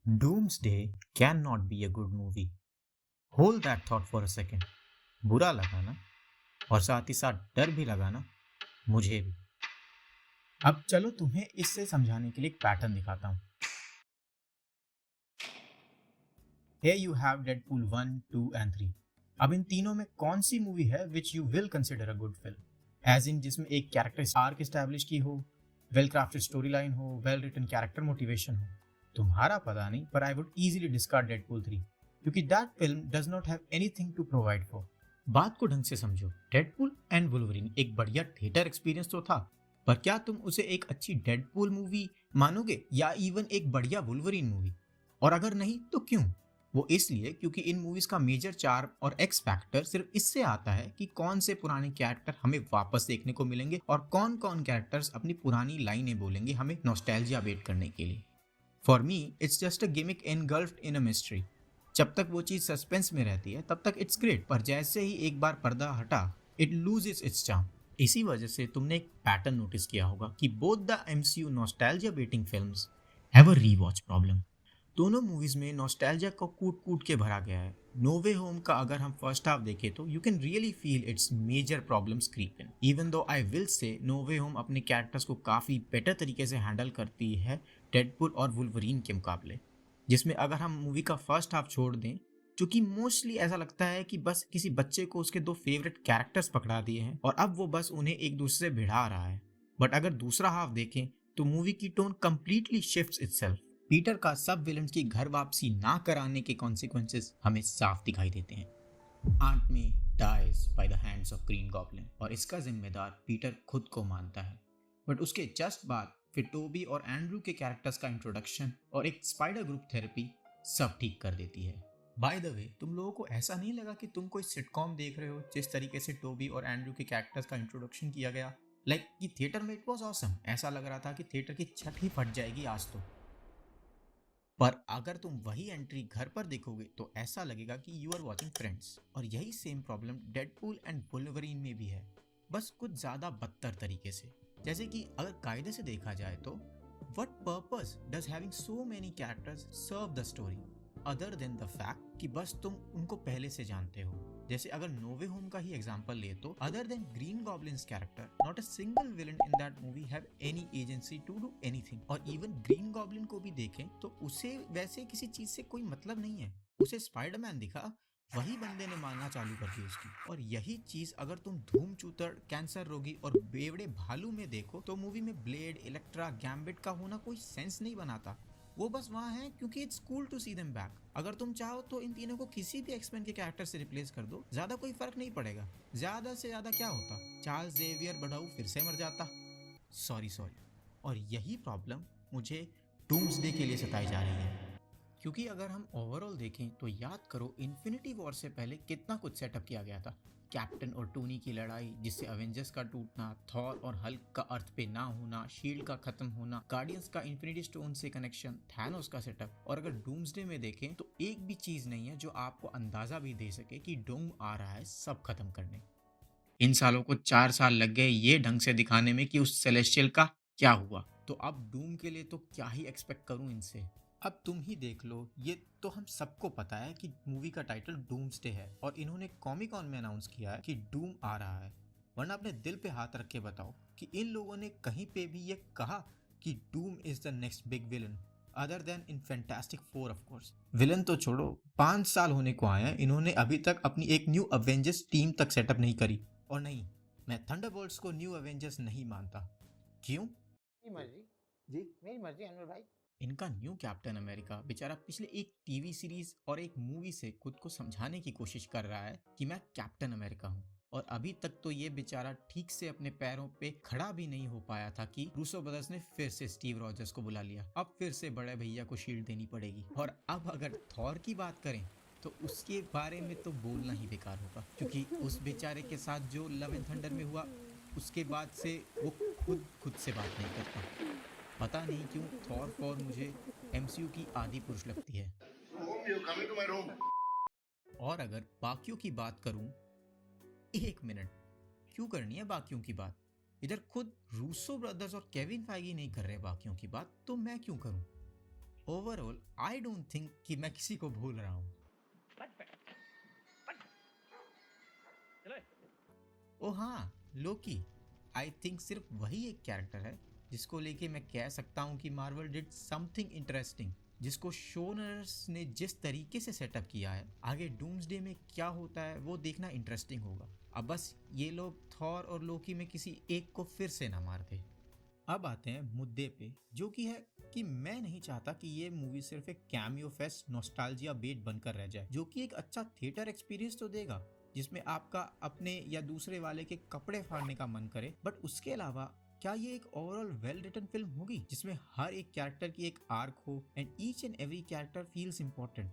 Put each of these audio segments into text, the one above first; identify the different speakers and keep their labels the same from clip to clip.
Speaker 1: Doomsday cannot be a good movie. Hold that thought for a second. बुरा लगा ना, और साथ ही साथ डर भी लगा ना, मुझे भी। अब चलो तुम्हें इससे समझाने के लिए एक पैटर्न दिखाता हूँ। Here you have Deadpool 1, 2 and 3. अब इन तीनों में कौन सी मूवी है which you will consider a good film? As in जिसमें एक कैरेक्टर आर्क एस्टैब्लिश की हो, वेल क्राफ्टेड स्टोरी लाइन हो, वेल रिटन कैरेक्टर मोटिवेशन हो। तुम्हारा पता नहीं, पर I would easily discard Deadpool 3 क्योंकि that film does not have anything to provide for. बात को ढंग से समझो, डेडपूल एंड वुल्वरीन एक बढ़िया थिएटर एक्सपीरियंस तो था, पर क्या तुम उसे एक अच्छी डेडपूल मूवी मानोगे या इवन एक बढ़िया वुल्वरीन मूवी? और अगर नहीं तो क्यों? वो इसलिए क्योंकि इन मूवीज का मेजर चार्म और एक्स फैक्टर सिर्फ इससे आता है कि कौन से पुराने कैरेक्टर हमें वापस देखने को मिलेंगे और कौन कौन कैरेक्टर्स अपनी पुरानी लाइनें बोलेंगे हमें नॉस्टैल्जिया वेट करने के लिए। For me it's just a gimmick engulfed in a mystery. जब तक वो चीज सस्पेंस में रहती है तब तक इट्स ग्रेट, पर जैसे ही एक बार पर्दा हटा इट लूजेस इट्स चार्म। इसी वजह से तुमने एक पैटर्न नोटिस किया होगा कि both the MCU nostalgia waiting films have a rewatch problem. दोनों मूवीज में नॉस्टैल्जिया को कूट कूट के भरा गया है। नो वे होम का अगर हम फर्स्ट हाफ देखें तो you can really feel its major problems creep in, even though I will say no way home अपने कैरेक्टर्स को काफी बेटर तरीके से हैंडल करती है डेडपुल और वुल्वरीन के मुकाबले, जिसमें अगर हम मूवी का फर्स्ट हाफ छोड़ दें, क्योंकि मोस्टली ऐसा लगता है कि बस किसी बच्चे को उसके दो फेवरेट कैरेक्टर्स पकड़ा दिए हैं और अब वो बस उन्हें एक दूसरे से भिड़ा रहा है। बट अगर दूसरा हाफ देखें तो मूवी की tone completely shifts itself. Peter का सब विलन्स की घर वापसी ना कराने के कॉन्सिक्वेंसेस हमें साफ दिखाई देते हैं। Aunt May dies by the hands of Green Goblin और इसका जिम्मेदार पीटर खुद को मानता है। बट उसके जस्ट बाद फिर टोबी और एंड्रू के कैरेक्टर्स का इंट्रोडक्शन और एक स्पाइडर ग्रुप थेरेपी सब ठीक कर देती है। बाय द वे, तुम लोगों को ऐसा नहीं लगा कि तुम कोई सिटकॉम देख रहे हो जिस तरीके से टोबी और एंड्रू के कैरेक्टर्स का इंट्रोडक्शन किया गया? लाइक कि थिएटर में इट वाज ऑसम, ऐसा लग रहा था कि थिएटर की छत ही फट जाएगी आज तो। पर अगर तुम वही एंट्री घर पर देखोगे तो ऐसा लगेगा कि यू आर वॉचिंग फ्रेंड्स। और यही same problem Deadpool and Wolverine में भी है, बस कुछ ज्यादा बदतर तरीके से। जैसे कि अगर कायदे से देखा जाए तो what purpose does having so many characters serve the story other than the fact कि बस तुम उनको पहले से जानते हो। जैसे अगर नोवे होम का ही एग्जांपल ले तो other than Green Goblin's character not a single villain in that movie have any agency to do anything. और इवन ग्रीन गॉब्लिन को भी देखें तो उसे वैसे किसी चीज से कोई मतलब नहीं है। उसे स्पाइडरमैन दिखा, वही बंदे ने मारना चालू कर दी उसकी। और यही चीज अगर तुम धूम चूतड़, कैंसर रोगी और बेवड़े भालू में देखो तो मूवी में ब्लेड, इलेक्ट्रा, गैम्बिट का होना कोई सेंस नहीं बनाता। वो बस वहाँ है क्योंकि it's cool to see them back. अगर तुम चाहो तो इन तीनों को किसी भी एक्समैन के कैरेक्टर से रिप्लेस कर दो, ज्यादा कोई फर्क नहीं पड़ेगा। ज्यादा से ज्यादा क्या होता, चार्ल्स जेवियर बढ़ाऊ फिर से मर जाता। Sorry sorry. और यही प्रॉब्लम मुझे डूम्सडे के लिए सताई जा रही है। क्योंकि अगर हम ओवरऑल देखें तो याद करो इन्फिनिटी वॉर से पहले कितना कुछ सेटअप किया गया था। कैप्टन और टोनी की लड़ाई जिससे अवेंजर्स का टूटना, थॉर और हल्क का अर्थ पे ना होना, शील्ड का खत्म होना, गार्डियंस का इन्फिनिटी स्टोन से कनेक्शन, थैनोस का सेटअप। और अगर डूम्सडे में देखें तो एक भी चीज नहीं है जो आपको अंदाजा भी दे सके कि डूम आ रहा है सब खत्म करने। इन सालों को 4 साल लग गए ये ढंग से दिखाने में कि उस सेलेस्टियल का क्या हुआ, तो अब डूम के लिए तो क्या ही एक्सपेक्ट करूं इनसे। अब तुम ही देख लो, ये तो हम सबको पता है कि मूवी का टाइटल डूम्सडे है और इन्होंने कॉमिक कॉन में अनाउंस किया है कि डूम आ रहा है। वरना अपने दिल पे हाथ रख के बताओ कि इन लोगों ने कहीं पे भी ये कहा कि doom is the next big villain other then in fantastic four. Of course villain तो छोड़ो, 5 साल होने को आए हैं, इन्होंने अभी तक अपनी एक न्यू अवेंजर्स टीम तक सेटअप नहीं करी। और नहीं, मैं थंडरबोल्ट्स को न्यू अवेंजर्स नहीं मानता। क्यों?
Speaker 2: मेरी मर्जी। जी, मेरी मर्जी अनवर भाई।
Speaker 1: इनका न्यू कैप्टन अमेरिका बेचारा पिछले एक टीवी सीरीज और एक मूवी से खुद को समझाने की कोशिश कर रहा है कि मैं कैप्टन अमेरिका हूँ। और अभी तक तो ये बेचारा ठीक से अपने पैरों पे खड़ा भी नहीं हो पाया था कि रूसो ब्रदर्स ने फिर से स्टीव रॉजर्स को बुला लिया। अब फिर से बड़े भैया को शील्ड देनी पड़ेगी। और अब अगर थॉर की बात करें तो उसके बारे में तो बोलना ही बेकार होगा, क्योंकि उस बेचारे के साथ जो लव एंड थंडर में हुआ उसके बाद से वो खुद से बात नहीं करता। पता नहीं क्यों थॉर फॉर मुझे एमसीयू की आदि पुरुष लगती है। और अगर बाकियों की बात करूं, एक मिनट, क्यों करनी है बाकियों की बात? इधर खुद रूसो ब्रदर्स और केविन फाइगी नहीं कर रहे बाकियों की बात, तो मैं क्यों करूं? ओवरऑल आई डोंट थिंक कि मैं किसी को भूल रहा हूँ। ओ हाँ, लोकी। आई थिंक सिर्फ वही एक कैरेक्टर है जिसको लेके मैं कह सकता हूँ कि मार्वल डिड समथिंग इंटरेस्टिंग, जिसको शोनर्स ने जिस तरीके से सेटअप किया है, आगे डूम्सडे में क्या होता है वो देखना इंटरेस्टिंग होगा। अब बस ये लोग थॉर और लोकी में किसी एक को फिर से ना मार दे। अब आते हैं मुद्दे पे, जो कि है कि मैं नहीं चाहता कि ये मूवी सिर्फ एक कैमियो फेस्ट नॉस्टैल्जिया बेट बनकर रह जाए, जो कि एक अच्छा थिएटर एक्सपीरियंस तो देगा जिसमें आपका अपने या दूसरे वाले के कपड़े फाड़ने का मन करे, बट उसके अलावा क्या ये एक ओवरऑल वेल रिटन फिल्म होगी जिसमें हर एक कैरेक्टर की एक आर्क हो and each and every character feels important.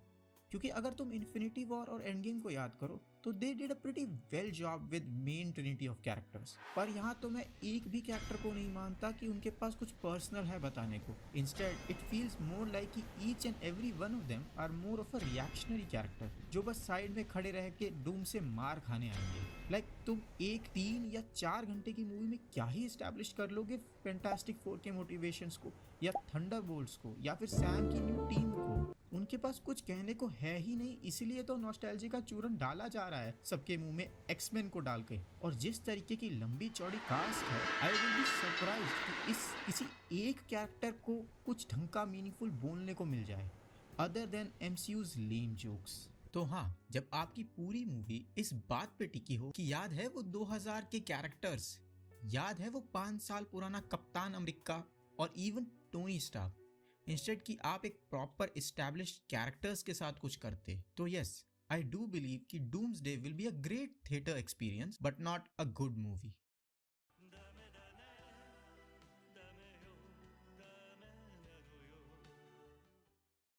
Speaker 1: क्योंकि अगर तुम इन्फिनिटी वॉर और एंड गेम को याद करो तो they did a pretty well job with main Trinity of characters, पर यहाँ तो मैं एक भी कैरेक्टर को नहीं मानता कि उनके पास कुछ पर्सनल है बताने को। Instead it feels more like कि each and every one of them are more of a reactionary character जो बस साइड में खड़े रह के डूम से मार खाने आएंगे। लाइक तुम एक 3 या 4 घंटे की मूवी में क्या ही एस्टैब्लिश कर लोगे फैंटास्टिक फोर के मोटिवेशंस को, या थंडरबोल्ट्स को, या फिर सैम की न्यू टीम को। उनके पास कुछ कहने को है ही नहीं, इसलिए तो नॉस्टैल्जिया का चूरन डाला जा रहा है सबके मुंह में एक्समैन को डाल के। और जिस तरीके की लंबी चौड़ी कास्ट है, आई विल बी सरप्राइज्ड कि इस किसी एक कैरेक्टर को कुछ ढंग का मीनिंगफुल बोलने को मिल जाए other than MCU's lame jokes. तो हाँ, जब आपकी पूरी मूवी इस बात पे टिकी हो कि याद है वो 2000 के कैरेक्टर्स, याद है वो 5 साल पुराना कप्तान अमेरिका और इवन टोनी स्टार्क, इंस्टेड कि आप एक प्रॉपर एस्टैब्लिश्ड कैरेक्टर्स के साथ कुछ करते, तो यस, आई डू बिलीव कि doomsday will be a great theatre experience but not a good movie.